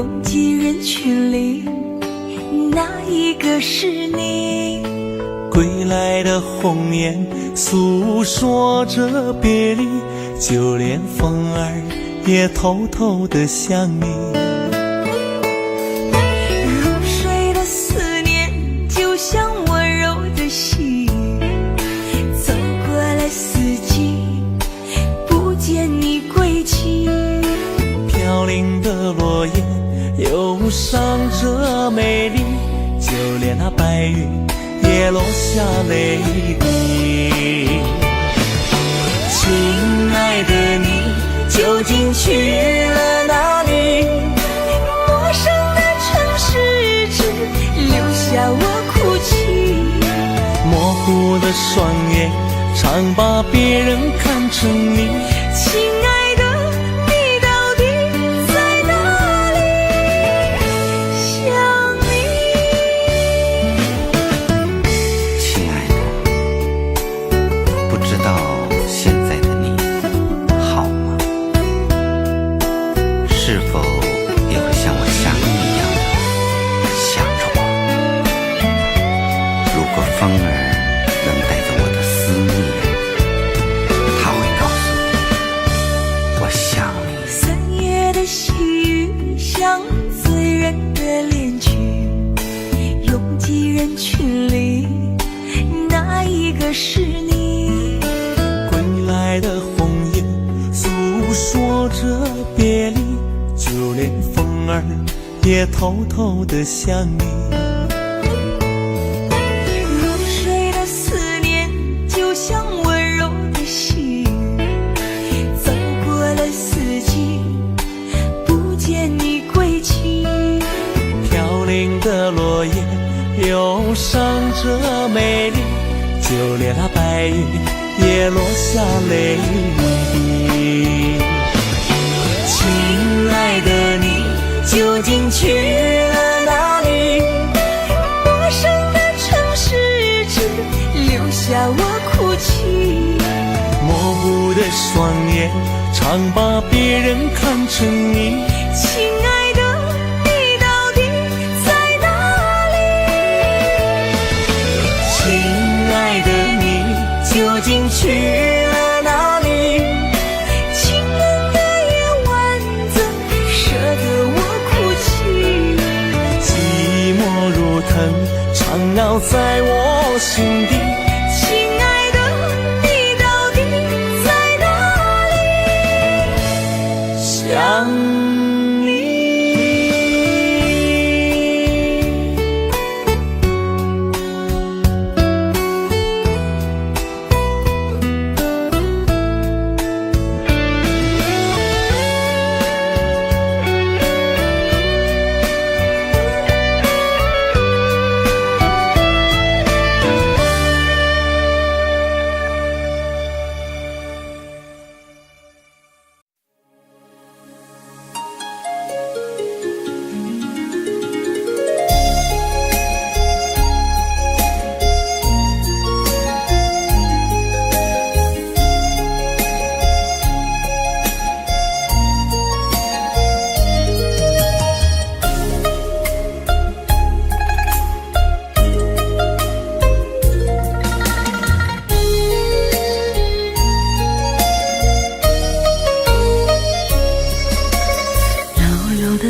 拥挤人群里，哪一个是你？归来的红颜诉说着别离，就连风儿也偷偷地想你。入睡的思念就像温柔的细雨，走过了四季，不见你归期。飘零的落叶忧伤着美丽，就连那白云也落下泪滴。亲爱的你究竟去了哪里？陌生的城市只留下我哭泣，模糊的双眼常把别人看成你。亲爱的你到底在哪里？想你。亲爱的，不知道现在的你好吗？是否也会像我想你一样的想着我？如果风儿能带走我的思念，它会告诉你我想你。三月的细雨像醉人的恋曲，拥挤人群里，哪一个是你？归来的红颜诉说着别离，就连风儿也偷偷地想你。入睡的思念就像温柔的细雨，走过了四季，不见你归期。飘零的落叶忧伤着美丽，就连那白云也落下泪滴。亲爱的你究竟去了哪里？陌生的城市只留下我哭泣，模糊的双眼常把别人看成你。亲爱的你到底在哪里？亲爱的你究竟去了哪里？清冷的夜晚怎舍得我哭泣？寂寞如藤缠绕在我心底。亲爱的你到底在哪里？想你。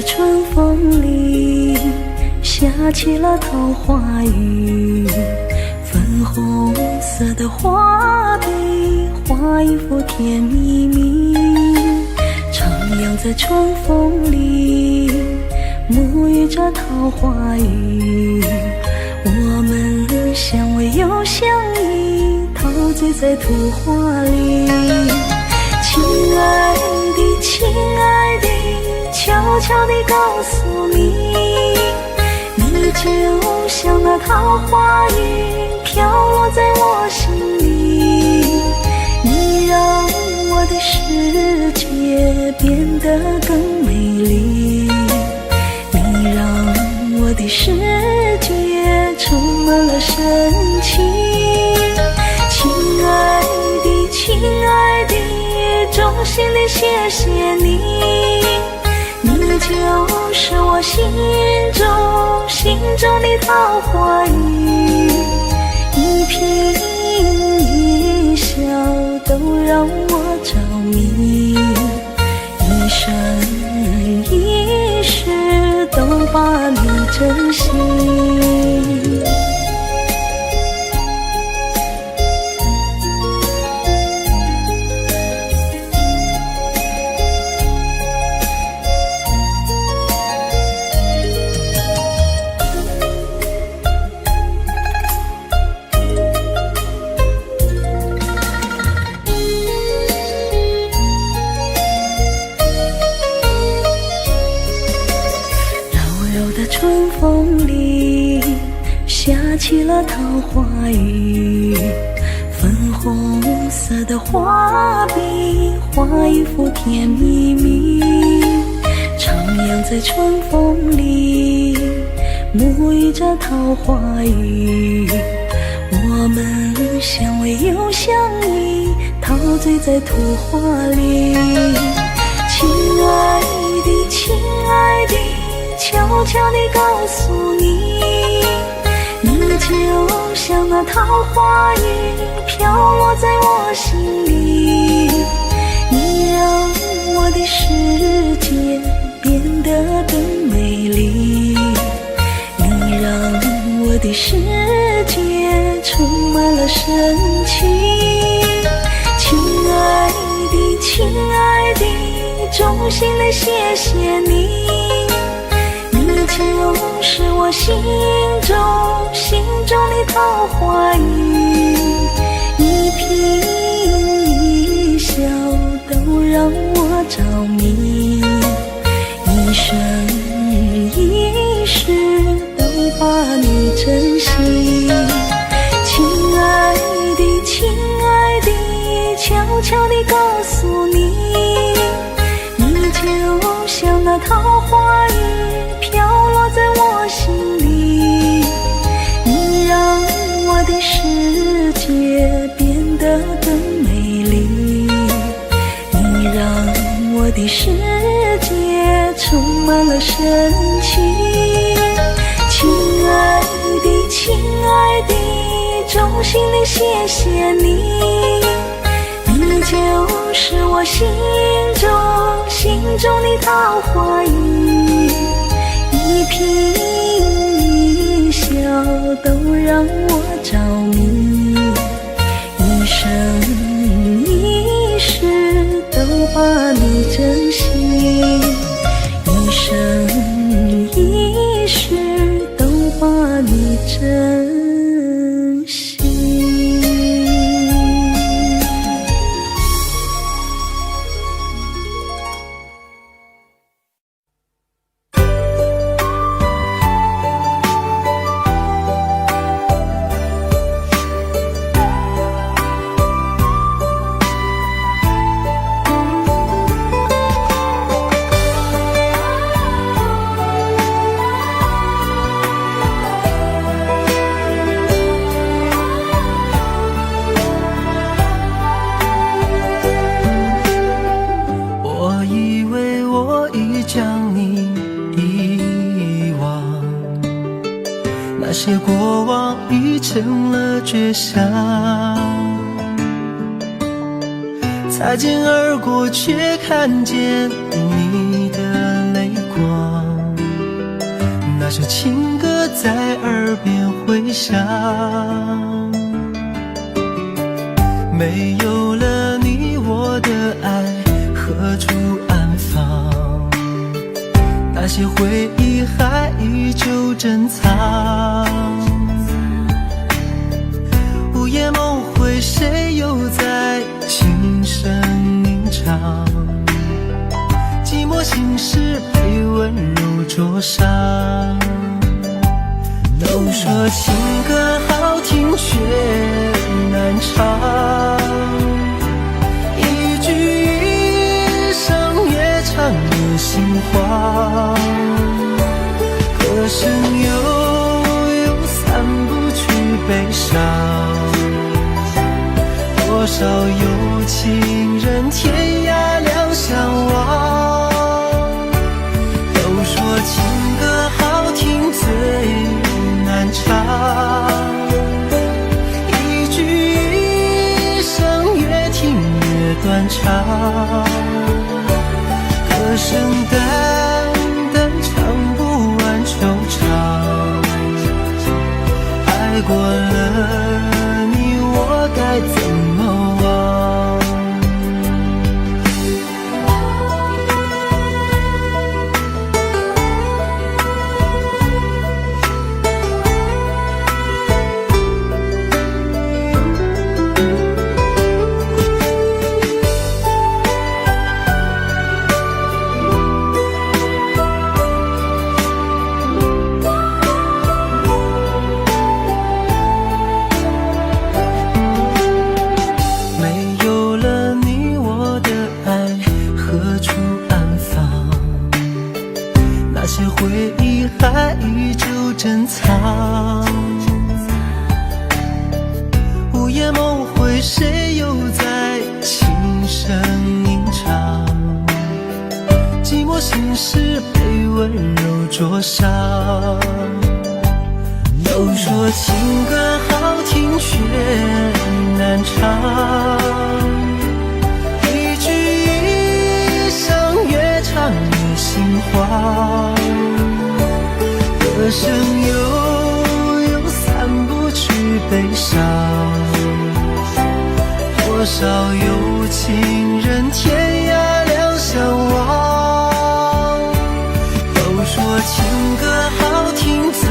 春风里下起了桃花雨，粉红色的画笔画一幅甜蜜蜜，徜徉在春风里沐浴着桃花雨，我们相偎又相依，陶醉在图画里。亲爱的，亲爱的，悄悄地告诉你，你就像那桃花雨飘落在我心里，你让我的世界变得更美丽，你让我的世界充满了神奇。亲爱的，亲爱的，衷心地谢谢你，你就是我的桃花雨，一颦一笑都让我着迷，一生一世都把你珍惜。春风里下起了桃花雨，粉红色的画笔画一幅甜蜜蜜，徜徉在春风里沐浴着桃花雨，我们相偎又相依，陶醉在图画里。亲爱的亲爱的，悄悄地告诉你，你就像那桃花雨飘落在我心里，你让我的世界变得更美丽，你让我的世界充满了神奇。亲爱的亲爱的，衷心地谢谢你，就是我心中的桃花雨，一颦一笑都让我着迷，一生一世都把你珍惜。亲爱的亲爱的，悄悄地告诉你，你就像那桃花雨飘落在我心里，你让我的世界变得更美丽，你让我的世界充满了神奇。亲爱的亲爱的，衷心地谢谢你，你就是我心中的桃花雨，一颦一笑都让我着迷，一生一世都把你珍惜，一生一世都把你珍惜。那些过往已成了绝响，擦肩而过却看见你的泪光，那首情歌在耳边回响，没有了你我的爱何处安放，那些回忆还依旧珍藏，午夜梦回谁又在轻声吟唱，寂寞心事被温柔灼伤，都说情歌好听却难唱，一句一声越唱越心慌，歌声悠散不去悲伤，多少有情人天涯两相望，都说情歌好听最难声淡淡唱不完惆怅。爱过了你，我该怎么忘？珍藏，午夜梦回，谁又在轻声吟唱？寂寞心事被温柔灼伤。都说情歌好听却难唱，一句一声越唱越心慌。歌声悠散不去悲伤，多少有情人天涯两相望。都说情歌好听最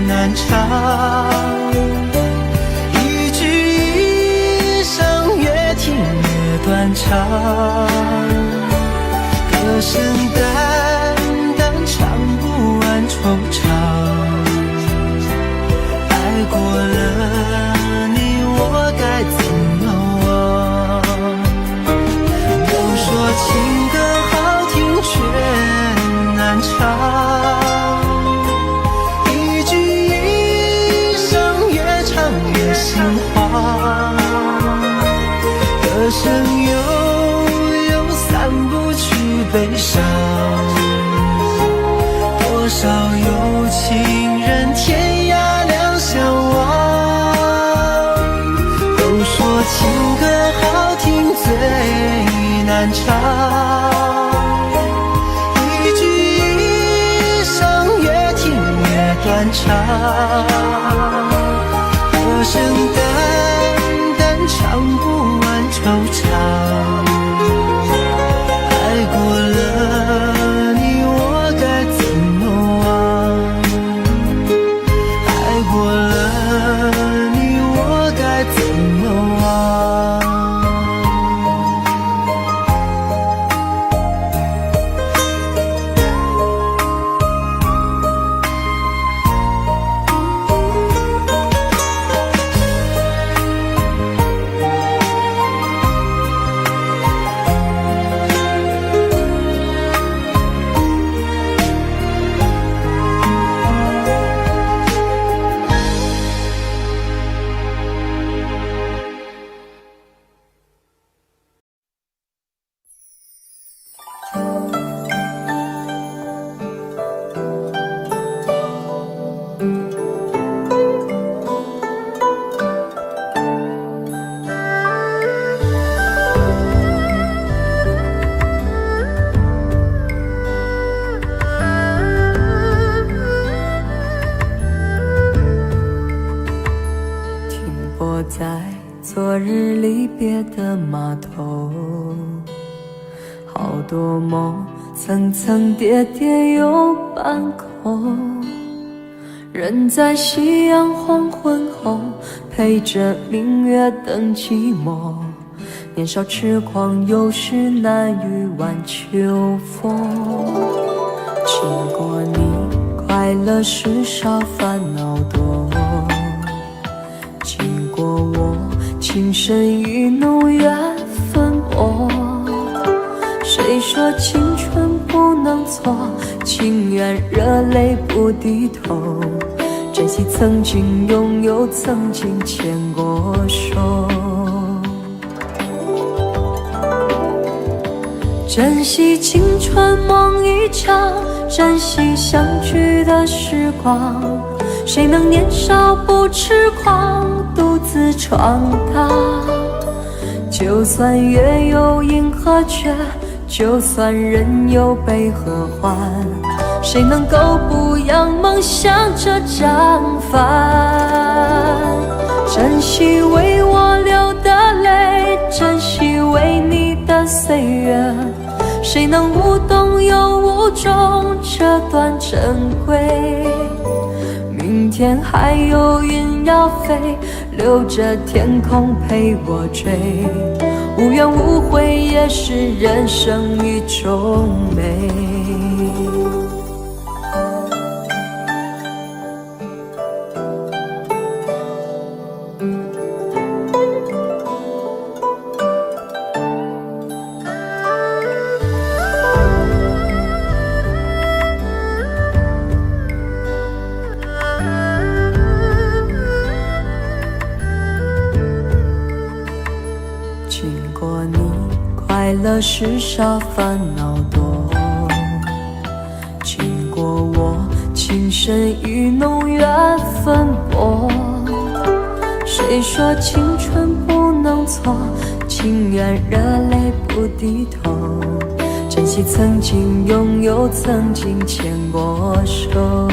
难唱，一句一声越听越断肠。歌声淡淡唱不完惆怅，爱过了你，我该怎么忘？都说情歌好听却难唱，一句一声越唱越心慌。歌声悠散不去悲伤，多少有情人天涯两相望。都说情歌好听最难唱，一句一声越听越断肠。歌声淡淡唱不完惆怅，爱过了你，我该怎么忘？爱过了你，我该怎么忘？在昨日离别的码头，好多梦层层叠叠又半空，人在夕阳黄昏后，陪着明月等寂寞。年少痴狂，有时难御晚秋风。经过你，快乐时少，烦恼多。经过我，情深意浓，缘分薄。谁说青春不能错？情愿热泪不低头。珍惜曾经拥有，曾经牵过手。珍惜青春梦一场，珍惜相聚的时光。谁能年少不痴狂，独自闯荡？就算月有阴和缺，就算人有悲和欢，谁能够不扬梦想这张帆？珍惜为我流的泪，珍惜为你的岁月，谁能无动又无衷这段珍贵？明天还有云要飞，留着天空陪我追，无怨无悔也是人生一种美。经过你，快乐时少，烦恼多。经过我，情深意浓，缘分薄。谁说青春不能错？情愿热泪不低头。珍惜曾经拥有，曾经牵过手。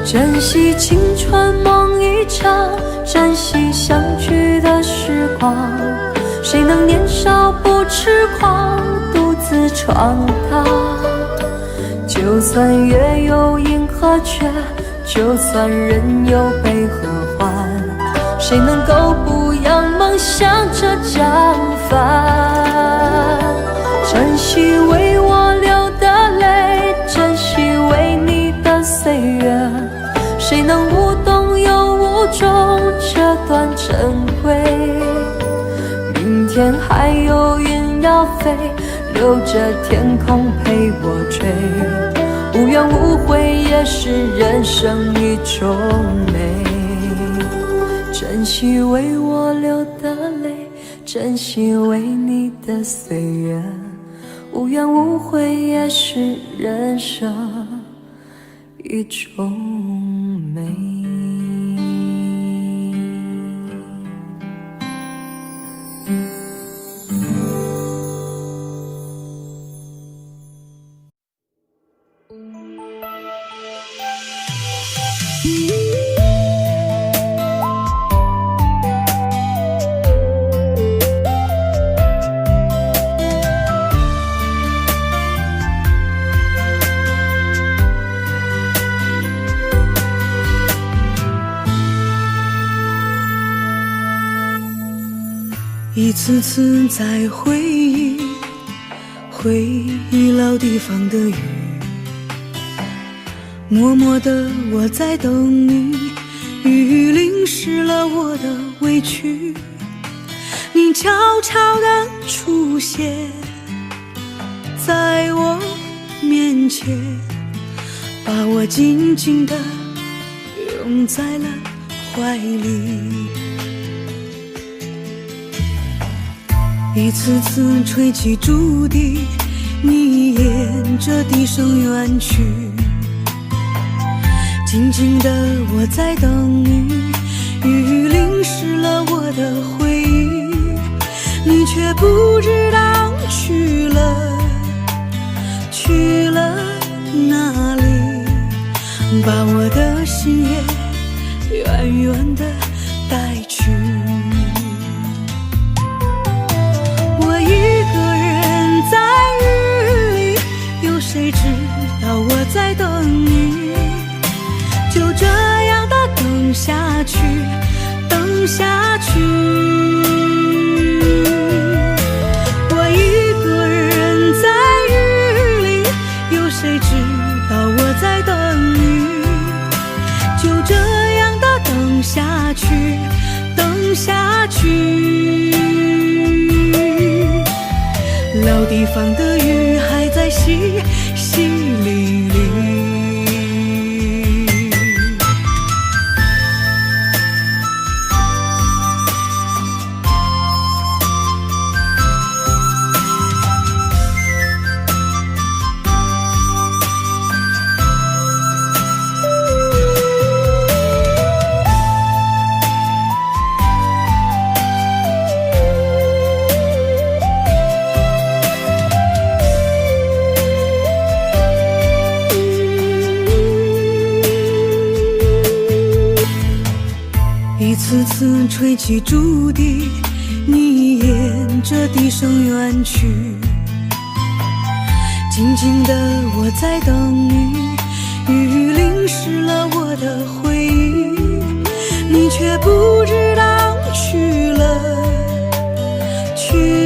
珍惜青春梦一场，珍惜相聚的时光。谁能年少不痴狂，独自闯荡？就算月有阴和缺，就算人有悲和欢，谁能够不扬梦想这张帆？珍惜为我流的泪，珍惜为你的岁月，谁能无动又无衷这段珍贵？明天还有云要飞，留着天空陪我追，无怨无悔也是人生一种美。珍惜为我流的泪，珍惜为你的岁月，无怨无悔也是人生一种美。一次次在回忆老地方的雨，默默的我在等你，雨淋湿了我的委屈，你悄悄地出现在我面前，把我紧紧地拥在了怀里。一次次吹起竹笛，你沿着笛声远去，静静的我在等你，雨淋湿了我的回忆，你却不知道去了哪里，把我的心也远远的带去。谁知道我在等你，就这样的等下去，等下去。我一个人在雨里，有谁知道我在等你，就这样的等下去，等下去。老地方的雨还在淅淅沥沥。次次吹起竹笛，你沿着笛声远去。静静的我在等你，雨淋湿了我的回忆，你却不知道去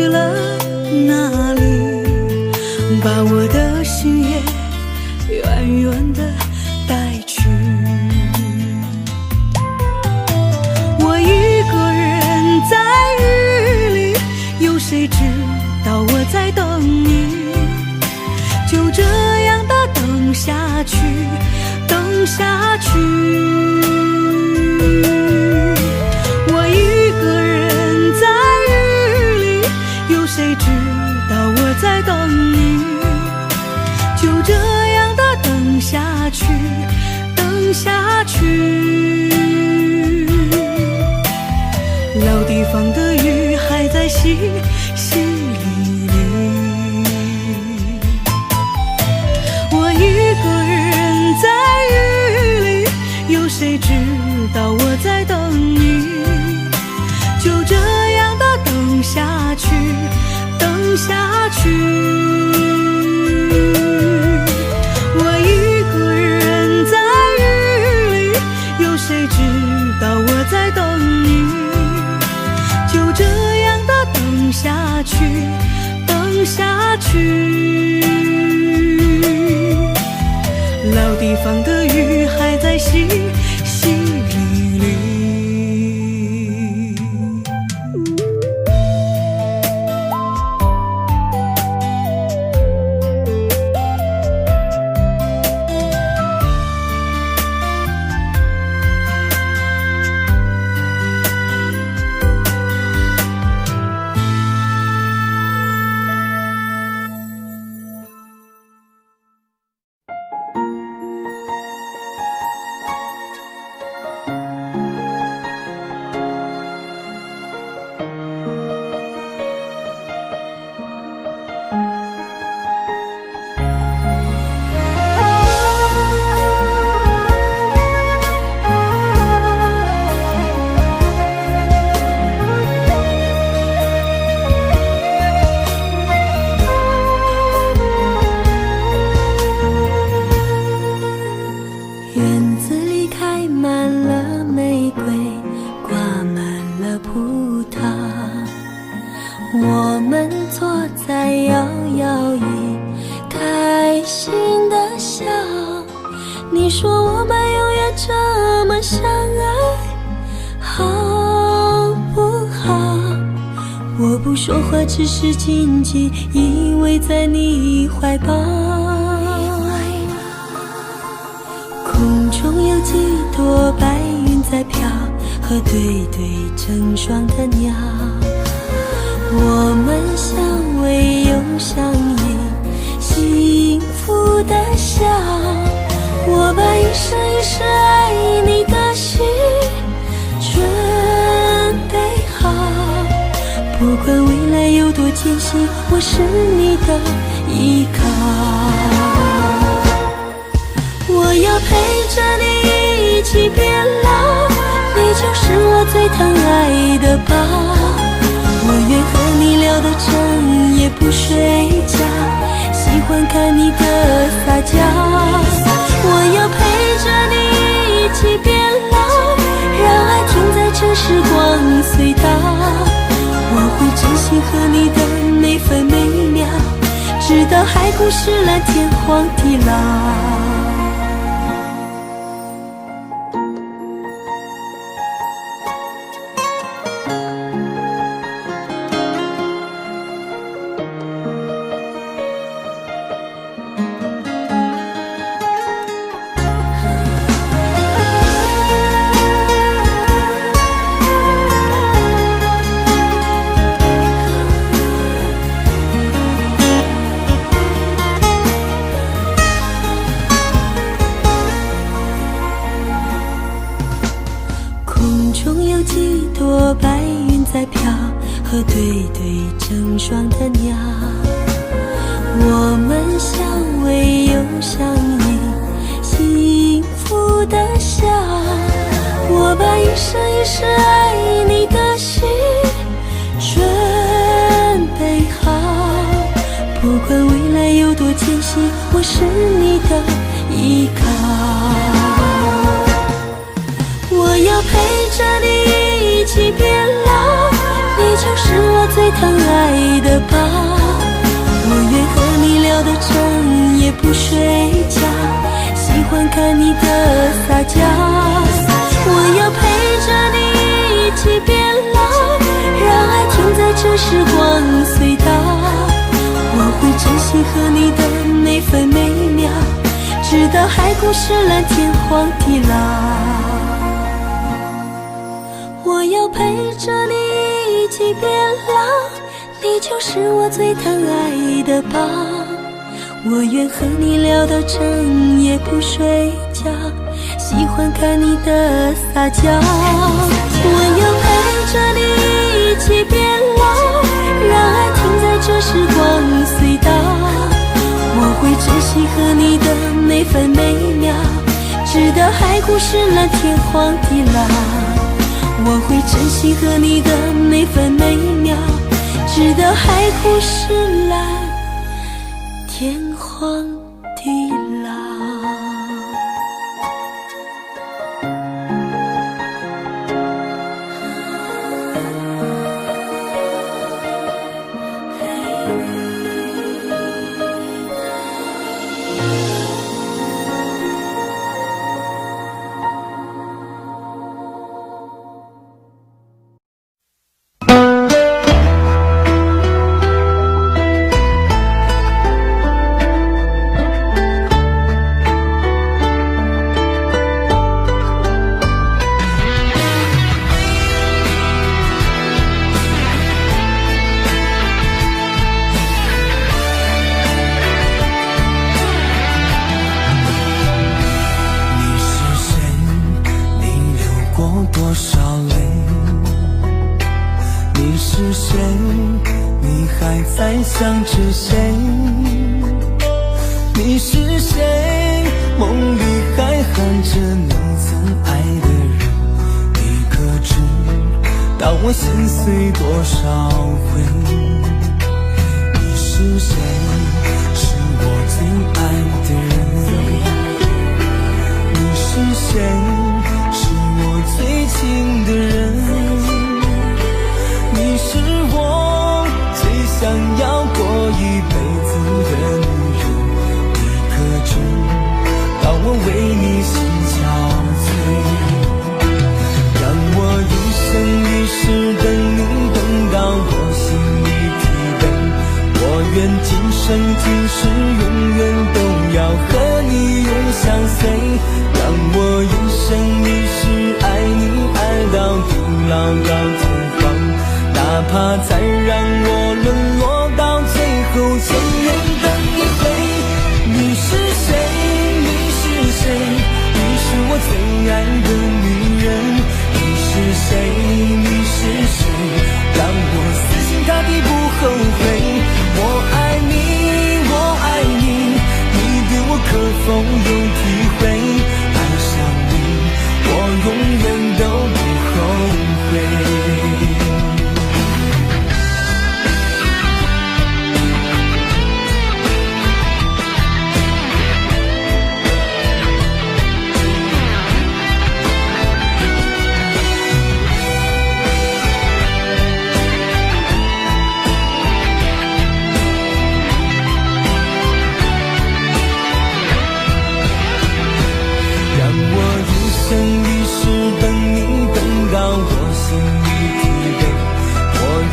了哪里，把我的心也远远地带去。我一个人在雨里，有谁知道我在等你？就这样的等下去，等下去。我一个人在雨里，有谁知道我在等你？就这样的等下去，等下去。老地方的雨还在淅淅沥沥，我一个人在雨里，有谁知道我在等你？就这样的等下去，等下去。我一个人在雨里，有谁知道我在等你？就这样的等下去，等下去。老地方的雨还在淅淅沥沥。院子里开满了玫瑰，挂满了葡萄，我们坐在摇摇椅，开心的笑。你说我们永远这么相爱，好不好？我不说话，只是紧紧依偎在你怀抱。空中有几朵白云在飘，和对对成双的鸟，我们相偎又相依，幸福的笑。我把一生一世爱你的心准备好，不管未来有多艰辛，我是你的依靠。我要陪着你一起变老，你就是我最疼爱的宝。我愿和你聊得整夜不睡觉，喜欢看你的撒娇。我要陪着你一起变老，让爱停在这时光隧道。我会珍惜和你的每分每秒，直到海枯石烂，天荒地老。几朵白云在飘，和对对成双的鸟，我们相偎又相依，幸福的笑。我把一生一世爱间隙，我是你的依靠。我要陪着你一起变老，你就是我最疼爱的宝。我愿和你聊得整夜不睡觉，喜欢看你的撒娇。我要陪着你一起变老，让爱停在这时光隧道。我会珍惜和你的每分每秒，直到海枯石烂，天荒地老。我要陪着你一起变老，你就是我最疼爱的宝。我愿和你聊到整夜不睡觉，喜欢看你的撒娇。我要陪着你一起变老，让爱停在这时光隧道。我会珍惜和你的每分每秒，直到海枯石烂，天荒地老。我会珍惜和你的每分每秒，直到海枯石烂，天荒地老。想着谁？你是谁？梦里还喊着你曾爱的人，你可知道我心碎多少回？你是谁？是我最爱的人。你是谁？是我最亲的人。你是我最想要过一辈子的女人，你可知道我为你心憔悴？让我一生一世等你，等到我心里疲惫。我愿今生今世永远都要和你永相随。让我一生一世爱你，爱到地老到天荒。哪怕再让我沦落到最后，千年等一回。你是谁？你是谁？你是我最爱的女人。你是谁？你是谁？让我死心塌地不后悔。我爱你，我爱你，你对我可否有体会？爱上你，我永远都不后悔。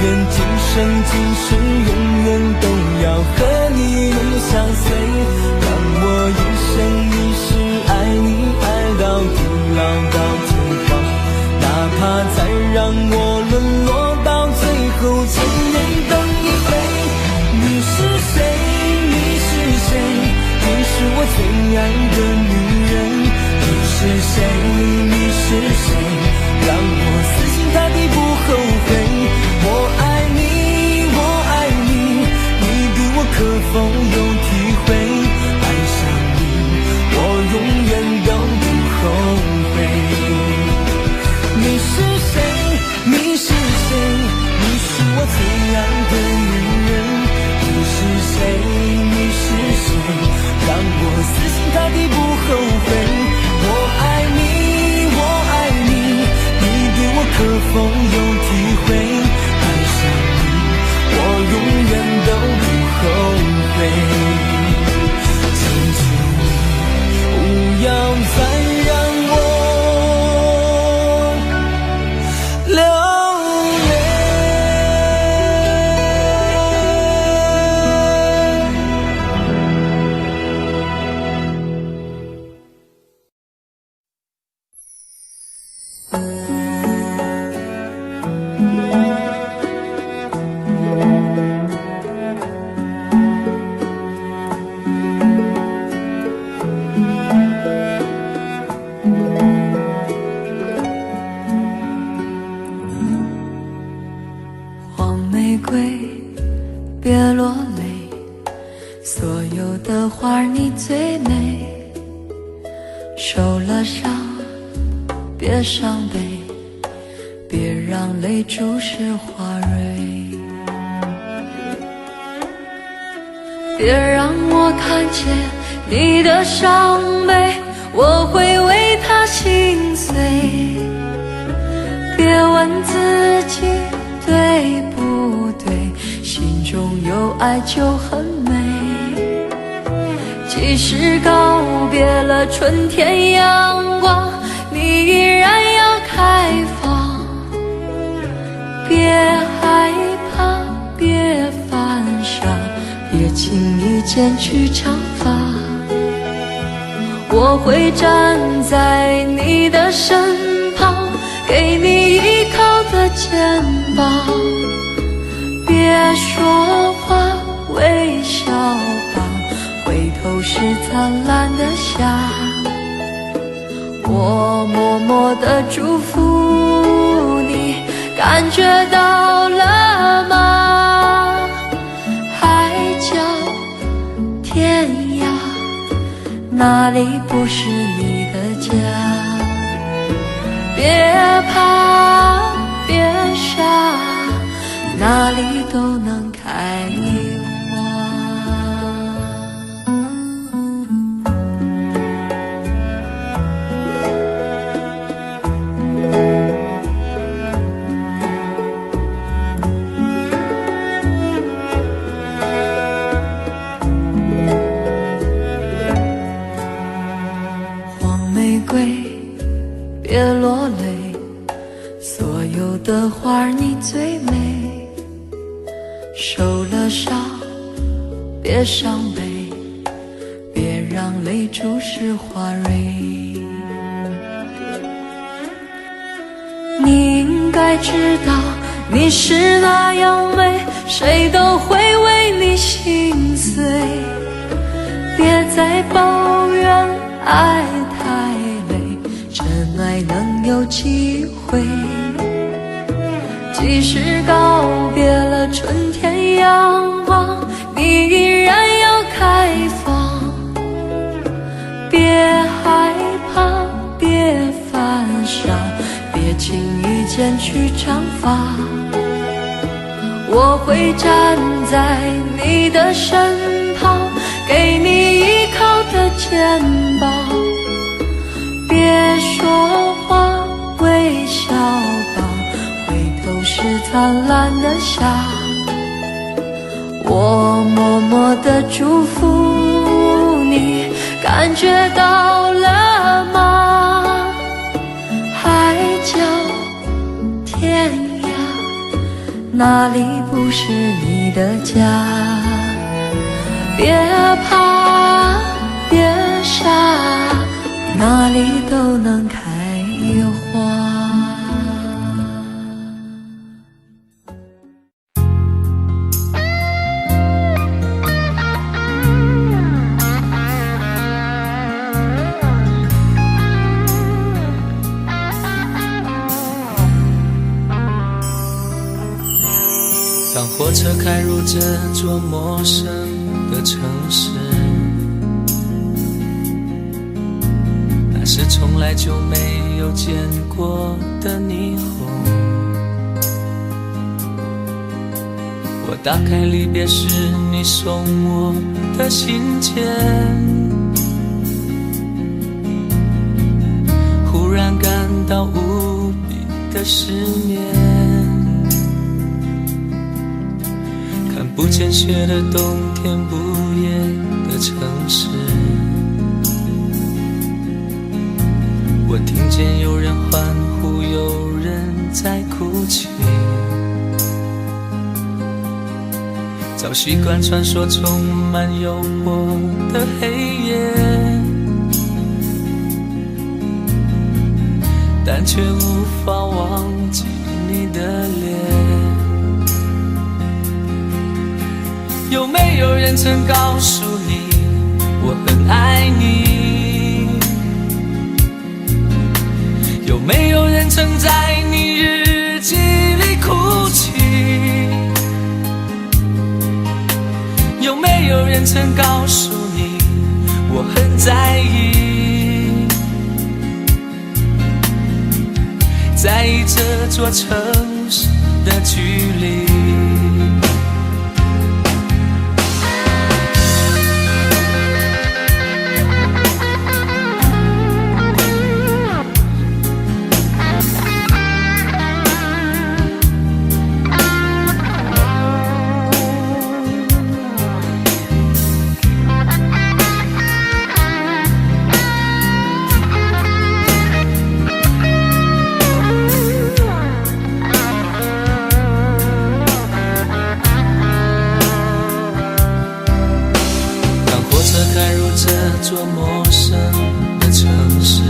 愿今生今世永远都要和你永相随。让我一生一世爱你，爱到地老到天荒。哪怕再让我沦落到最后，千年等一回。你是谁？你是谁？你是我最爱的女人。你是谁？你是谁？让我死心塌地不后悔。我爱你，我爱的花你最美，受了伤别伤悲，别让泪注湿花蕊，别让我看见你的伤悲，我会为他心碎。别问自己对不对，心中有爱就很美。即使告别了春天阳光，你依然要开放。别害怕，别犯傻，别轻易剪去长发。我会站在你的身旁，给你依靠的肩膀。别说话，微笑吧，回头是灿烂的夏。我默默地祝福你，感觉到了吗？海角天涯，哪里不是你的家？别怕，别傻，哪里都能开花。黄玫瑰别落泪，所有的花你最美，受了伤别伤悲，别让泪注湿花蕊。你应该知道你是那样美，谁都会为你心碎。别再抱怨爱太累，真爱能有机会。即使告别了春天阳光，你依然要开放。别害怕，别犯傻，别轻易剪去长发。我会站在你的身旁，给你依靠的肩膀。别说话，微笑吧，回头是灿烂的夏。我默默地祝福你，感觉到了吗？海角天涯，哪里不是你的家？别怕，别傻，哪里都能开花。当火车开入这座陌生的城市，那是从来就没有见过的霓虹。我打开离别时你送我的信件，忽然感到无比的失眠。看不见雪的冬天，不夜的城市，我听见有人欢呼，有人在哭泣。早习惯传说充满诱惑的黑夜，但却无法忘记你的脸。有没有人曾告诉你我很爱你？有没有人曾在你日记里哭泣？有没有人曾告诉你在意这座城市的距离。开入这座陌生的城市，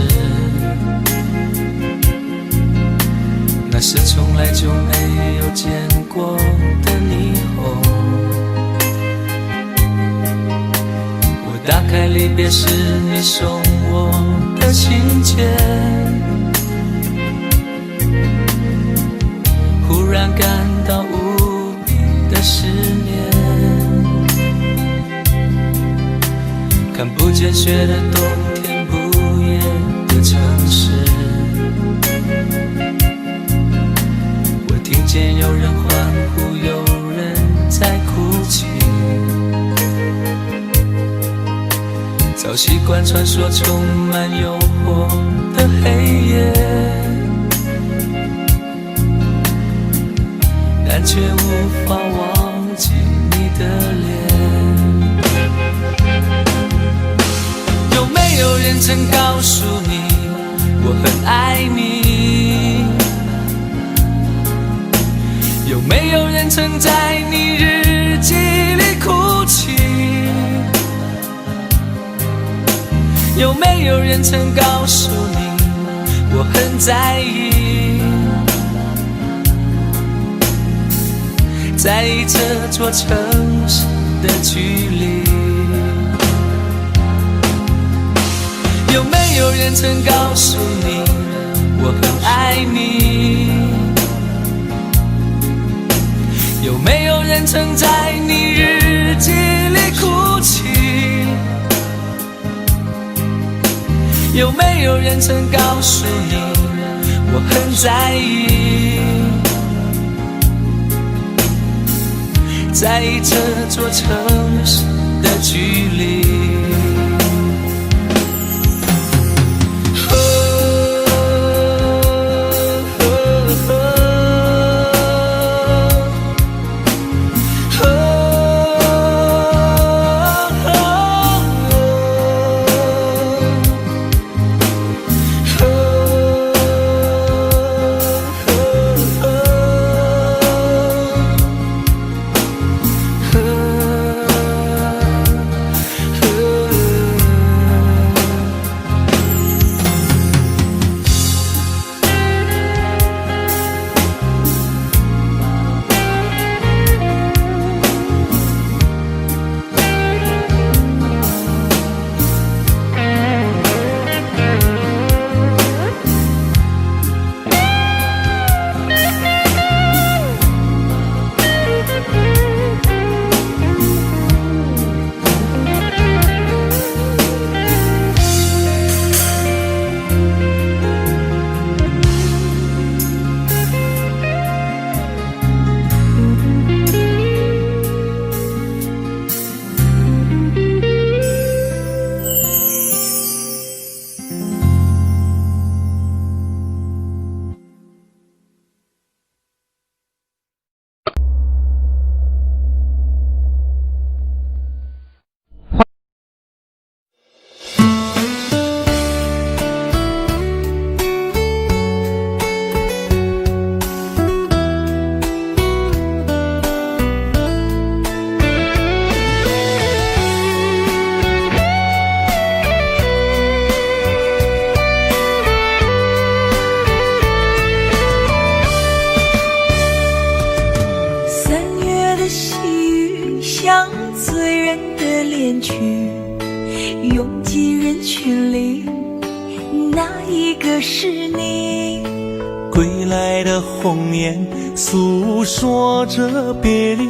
那是从来就没有见过的霓虹。我打开离别时你送我的信件，忽然感到无比的思念。看不见雪的冬天，不夜的城市，我听见有人欢呼，有人在哭泣。早习惯穿梭充满诱惑的黑夜，但却无法忘记你的脸。有没有人曾告诉你我很爱你？有没有人曾在你日记里哭泣？有没有人曾告诉你我很在意？在意这座城市的距离。有没有人曾告诉你我很爱你？有没有人曾在你日记里哭泣？有没有人曾告诉你我很在意？在意这座城市的距离。归来的红颜诉说着别离，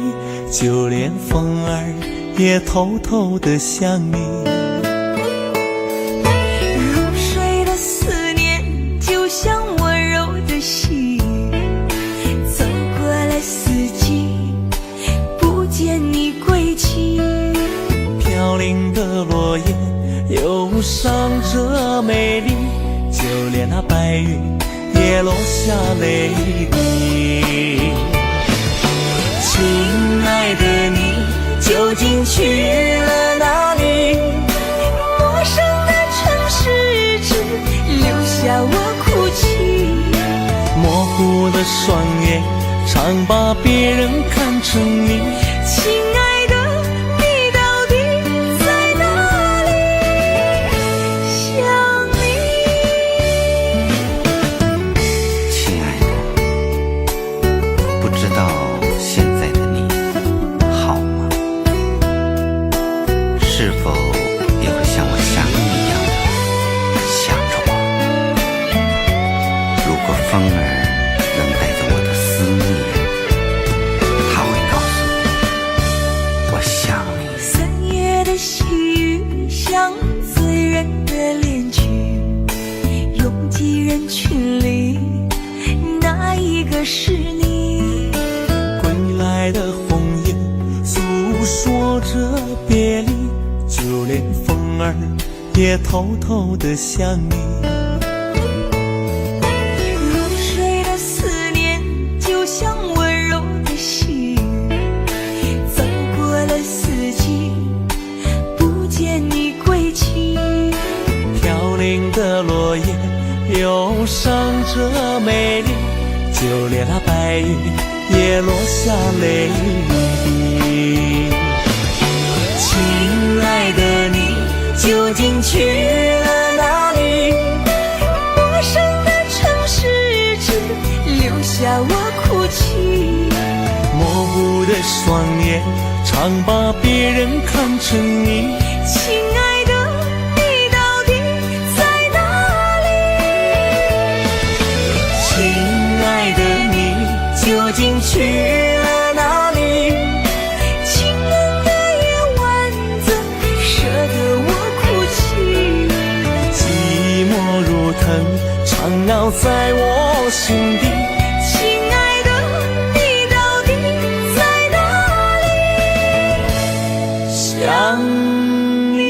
就连风儿也偷偷地想你。入睡的思念就像温柔的细零的落叶忧伤着美丽，就连那白云也落下泪滴。亲爱的你究竟去了哪里？陌生的城市只留下我哭泣，模糊的双眼常把别人看成你。亲爱的你到底在哪里？想你。亲爱的，不知道现在的你好吗？是否也会像我想你一样的想着我？如果风儿能带着我的思念，它会告诉我想你。3月的细雨像醉人的恋曲，拥挤人群里哪一个是你？归来的红叶诉说着别离，就连风儿也偷偷地想你。入睡的思念就像温柔的细雨，走过了四季，不见你归期。飘零的落叶忧伤着美丽，就连那白云也落下泪滴。亲爱的你究竟去了哪里？陌生的城市只留下我哭泣，模糊的双眼常把别人看成你。亲爱的你到底在哪里？亲爱的你究竟去了哪里？清冷的夜晚怎舍得我哭泣？寂寞如藤缠绕在我心底。亲爱的你到底在哪里？想你。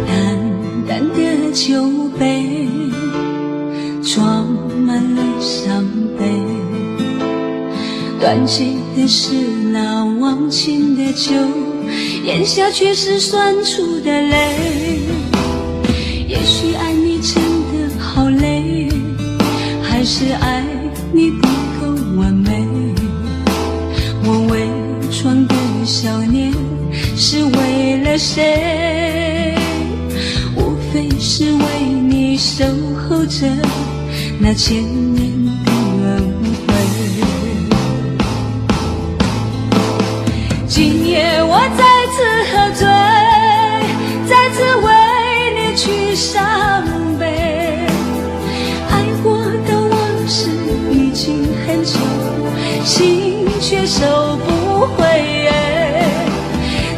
淡淡的酒杯装满了伤悲，断气的是那忘情的酒，咽下却是酸楚的泪。也许爱你真的好累，还是爱你不够完美。我伪装的想念是为了谁？无非是为你守候着那千年的轮回。今夜我再次喝醉，再次为你去伤悲。爱过的往事已经很久，心却收不回。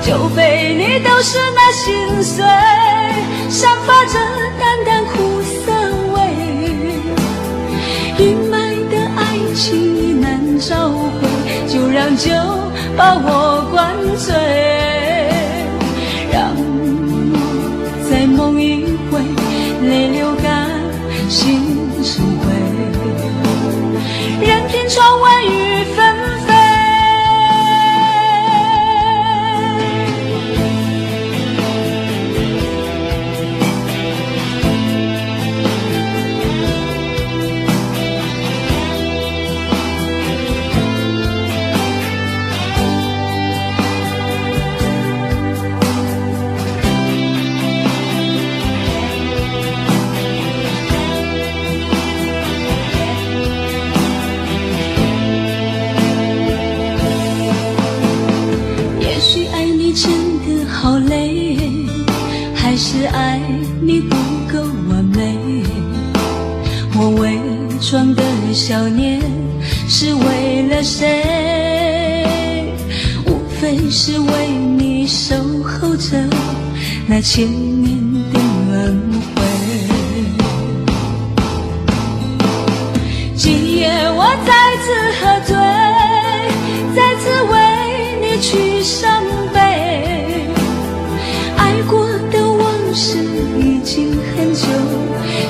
酒杯里都是那心碎，散发着淡淡苦涩味。阴霾的爱情已难找回，就让酒把我灌醉，让我在梦一回，泪流干，心成灰，任凭窗外雨纷飞。伪装的笑脸是为了谁？无非是为你守候着那千年的轮回。今夜我再次喝醉，再次为你去伤悲，爱过的往事已经很久，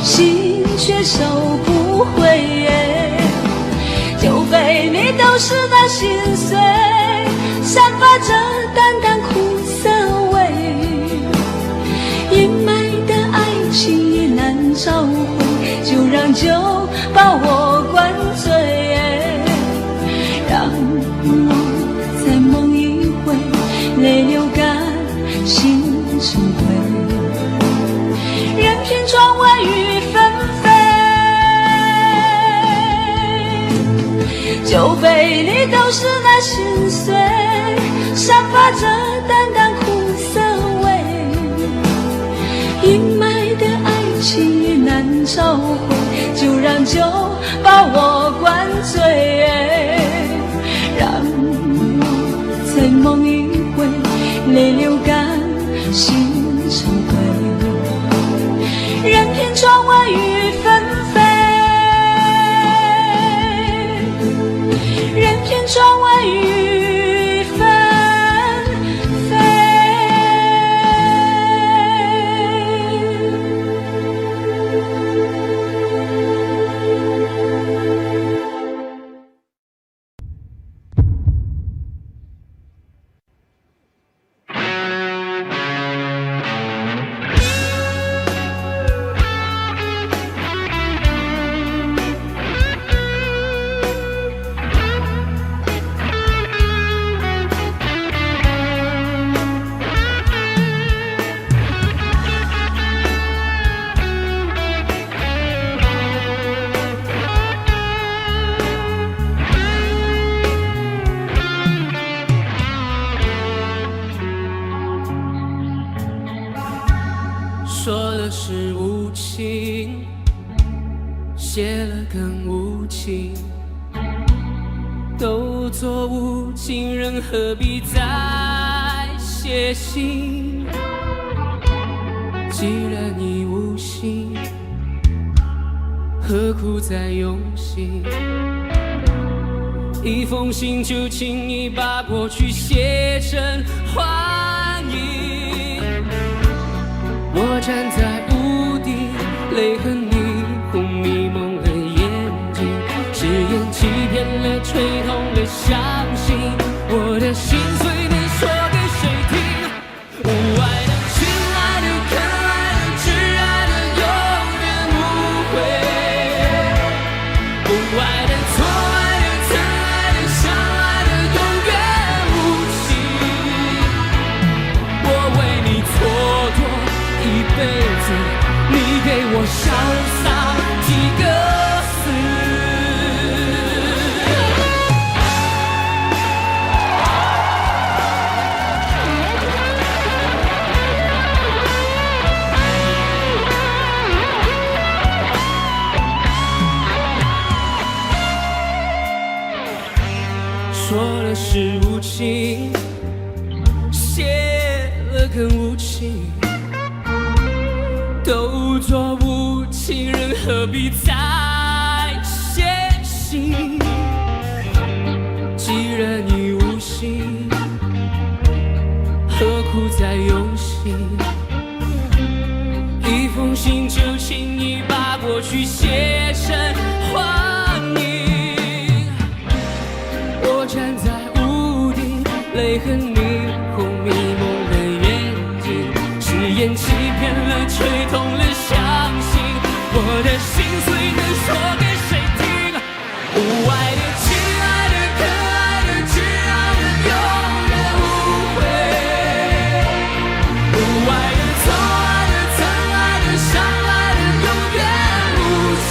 心却收不回。酒杯里都是那心碎，散发着淡淡苦涩味，阴霾的爱情已难找回，就让酒把我灌醉，让我再梦一回，泪流干，心成灰，任凭窗外雨纷飞。酒杯里都是那心碎，散发着淡淡苦涩味，阴霾的爱情已难找回，就让酒把我灌醉，让我再梦一回，泪流干，心成灰，任凭窗外雨纷飞，任凭窗外雨纷飞。说了是无情，写了更无情，都做无情人，何必再写信？既然你无心，何苦再用心？一封信就轻易把过去写成幻影。我站在屋顶，泪和霓虹迷蒙了眼睛，誓言欺骗了，吹痛了，相信我的心碎能说给谁听？无爱的、亲爱的、可爱的、挚爱的，永远无悔；不爱的、错爱的、曾爱的、相爱的，永远无情。我为你蹉跎一辈子，你给我潇洒几个字？说了是无情，写了更无情。都做无情人，何必再写信？既然你无心，何苦再用心？一封信就轻易把过去写成幻影。我站在屋顶，泪和霓虹迷蒙了眼睛，誓言欺骗了，吹痛了，相信我的心碎能说给谁听？无爱的、亲爱的、可爱的、挚爱的，永远无悔；不爱的、错爱的、曾爱的、相爱的，永远无情。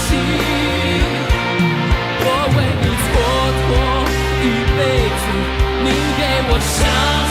我为你蹉跎一辈子，你给我想。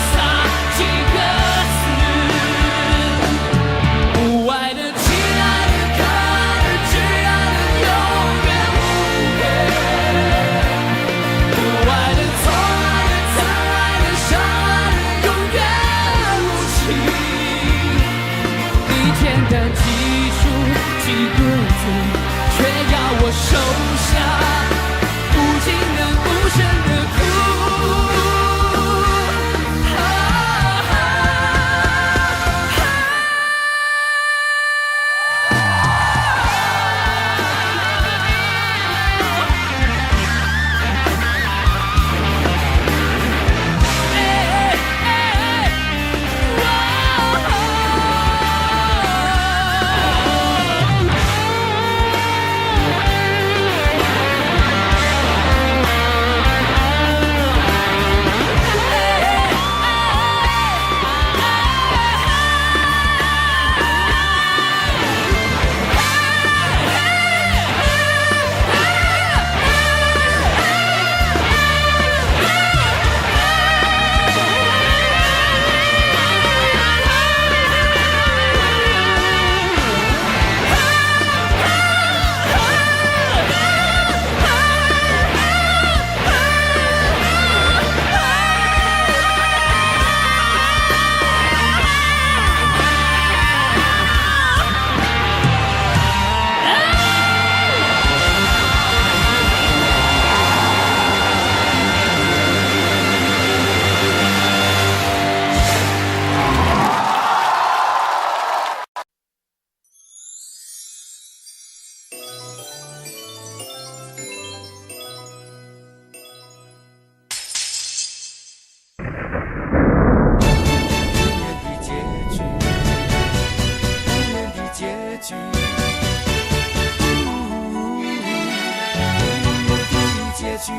局。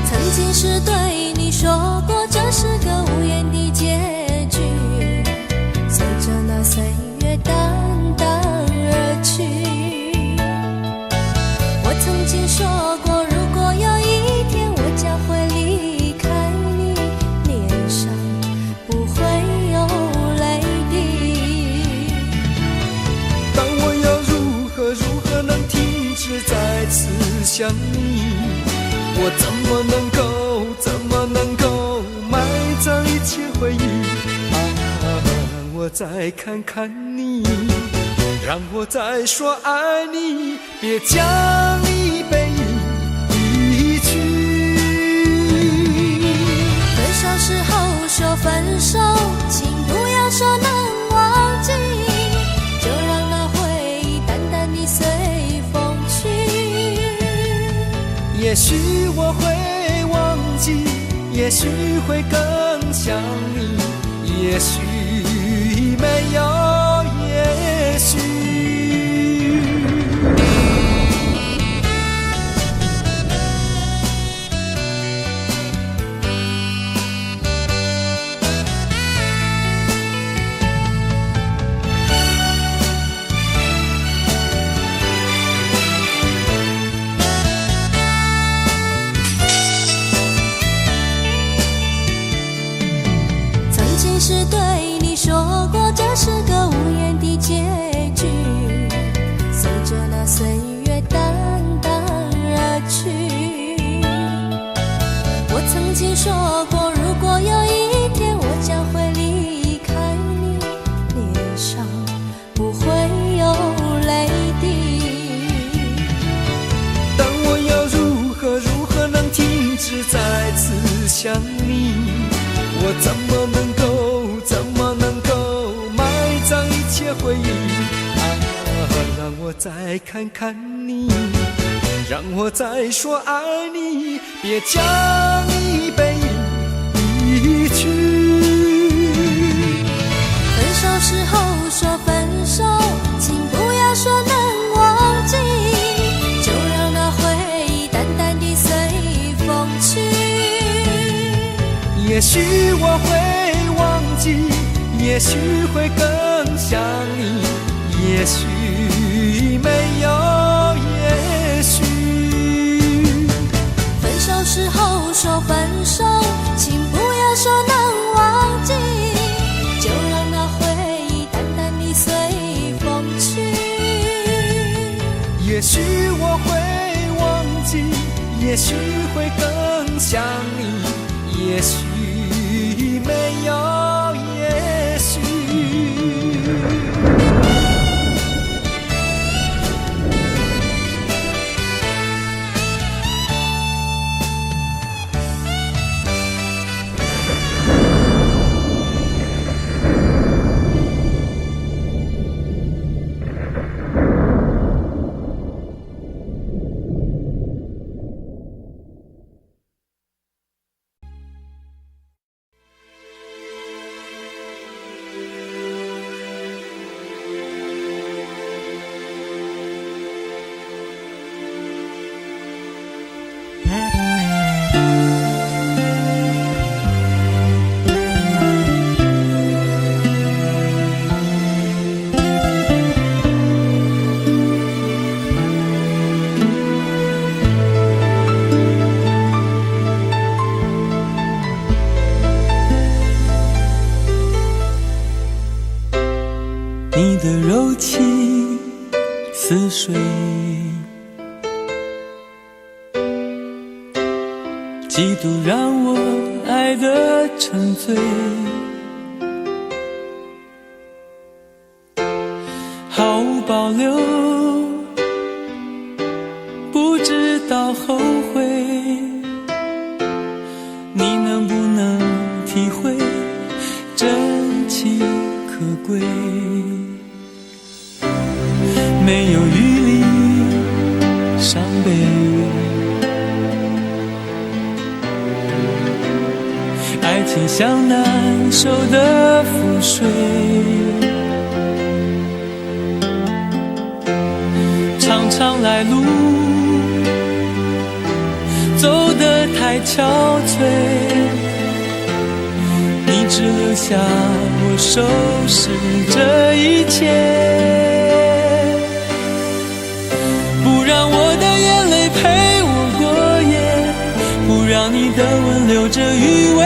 曾经是对你说过这是个无言的结局，随着那岁月淡淡而去。我曾经说过，如果有一天我将会离开你，脸上不会有泪滴。但我要如何能停止再次想你？我怎么能够埋葬一切回忆？让我再看看你，让我再说爱你，别将你背影离去。分手时候说分手，请不要说能忘记，就让那回忆淡淡地随风去。也许我会忘记，也许会更想你，也许没有也许。是对你说过，这是个无言的结局，随着那岁月淡淡而去。我曾经说过，如果有一天我将会离开你，脸上不会有泪滴。但我要如何能停止再次想你？我怎么能够埋葬一切回忆？让我再看看你，让我再说爱你，别将你背影离去。分手时候说分手，请不要说能忘记，就让那回忆淡淡地随风去。也许我会忘记，也许会更想你，也许没有也许。分手时候说分手，请不要说能忘记，就让那回忆淡淡地随风去。也许我会忘记，也许会更想你，也许没有也许。你的柔情似水，几度让我爱得沉醉，毫无保留，不知道后悔。你能不能体会真情可贵？没有余力伤悲，爱情像难收的覆水，常常来路走得太憔悴，你只留下我收拾这一切，不让我的眼泪陪我过夜，不让你的吻留着余味，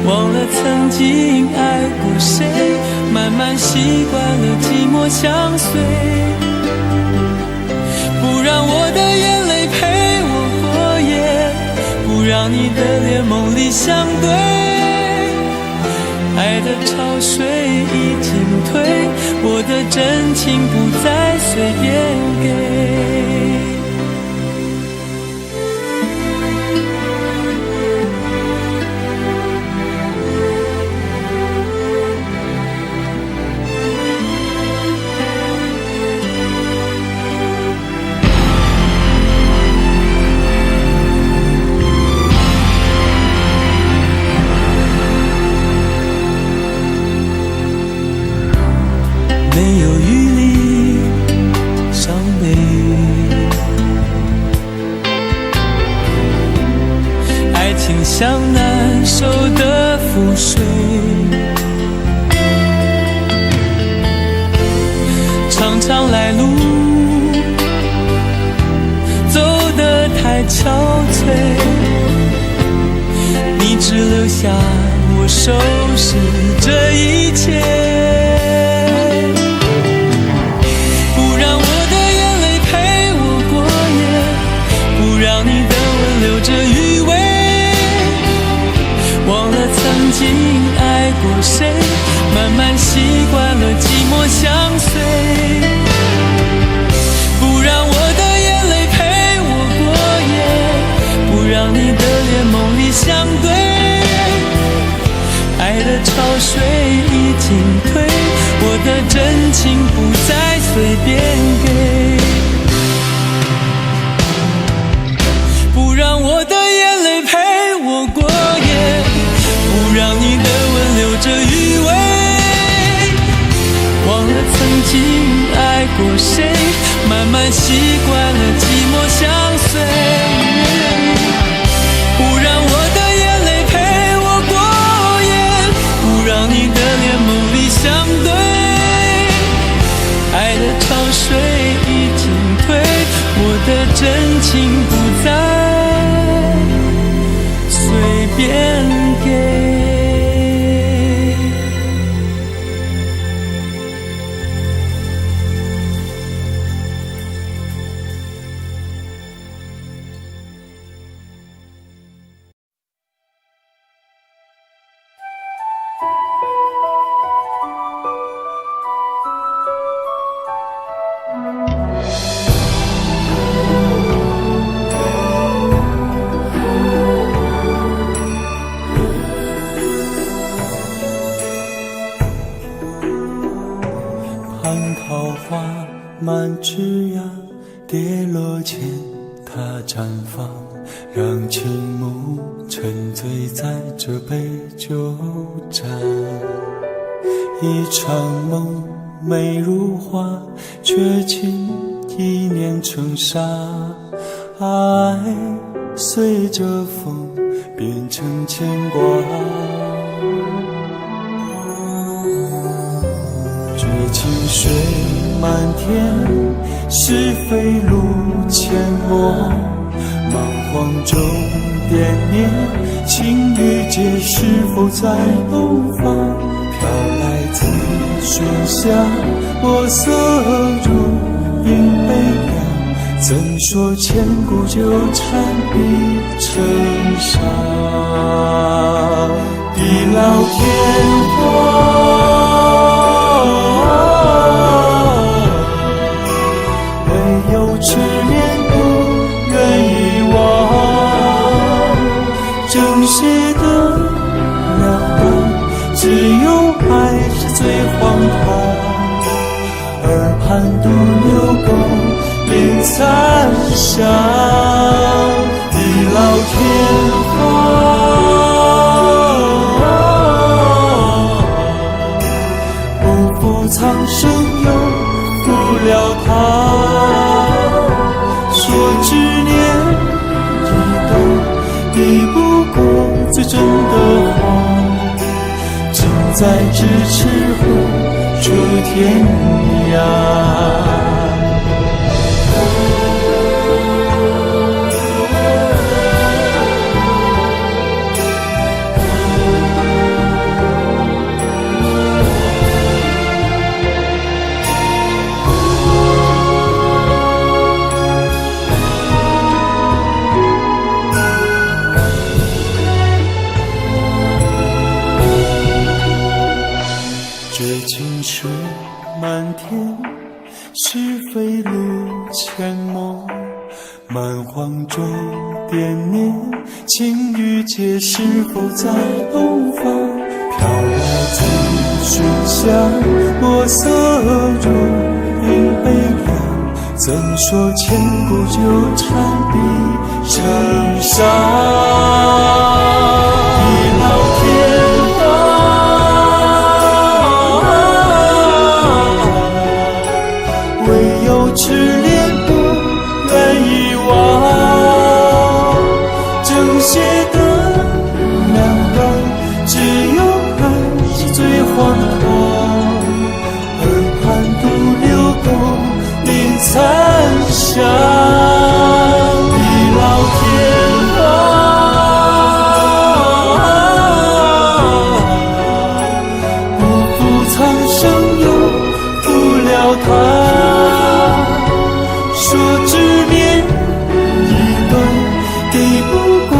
忘了曾经爱过谁，慢慢习惯了寂寞相随，不让我的眼泪陪我过夜，不让你的脸梦里相对，爱的潮水已经退，我的真情不再随便给。没有余力伤悲，爱情像难收的覆水，常常来路走得太憔悴，你只留下我收拾这一切，这余味，忘了曾经爱过谁，慢慢习惯了寂寞相随，不让我的眼泪陪我过夜，不让你的脸梦里相对，爱的潮水已经退，我的真情不再随便给，不让我的眼泪陪我过夜，不让你的吻留着余味，忘了曾经爱过谁，慢慢习惯了寂寞相随，不让我的眼泪陪我过夜，不让你的脸梦里相对，爱的潮水已经退，我的真情不再随便给。满枝桠跌落前，它绽放，让倾慕沉醉在这杯酒盏。一场梦美如画，却轻易碾成沙。爱随着风变成牵挂，绝情水漫天，是非路阡陌，彷徨中惦念，情与劫是否在东方？飘来自喧嚣，墨色如云悲凉，怎说千古纠缠已成伤？地老天荒，痴恋不愿遗忘，正邪的两端，只有爱是最荒唐。耳畔独留宫帘残香，地老天荒。抵不过最真的谎，近在咫尺和出天涯。这情水漫天，是非路阡陌，蛮荒中惦念，情与结是否在东方？飘来紫水香，墨色如云北洋，怎说千古纠缠碧成伤？地老天唯有痴恋不愿遗忘，正邪的两端，只有爱是最荒唐。耳畔独留功名残香，地老天荒，不负苍生又负了他。说执念一段，抵不过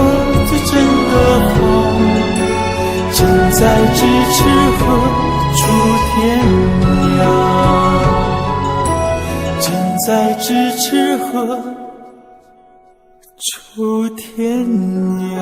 最真的谎，近在咫尺和出天涯，近在咫尺和出天涯。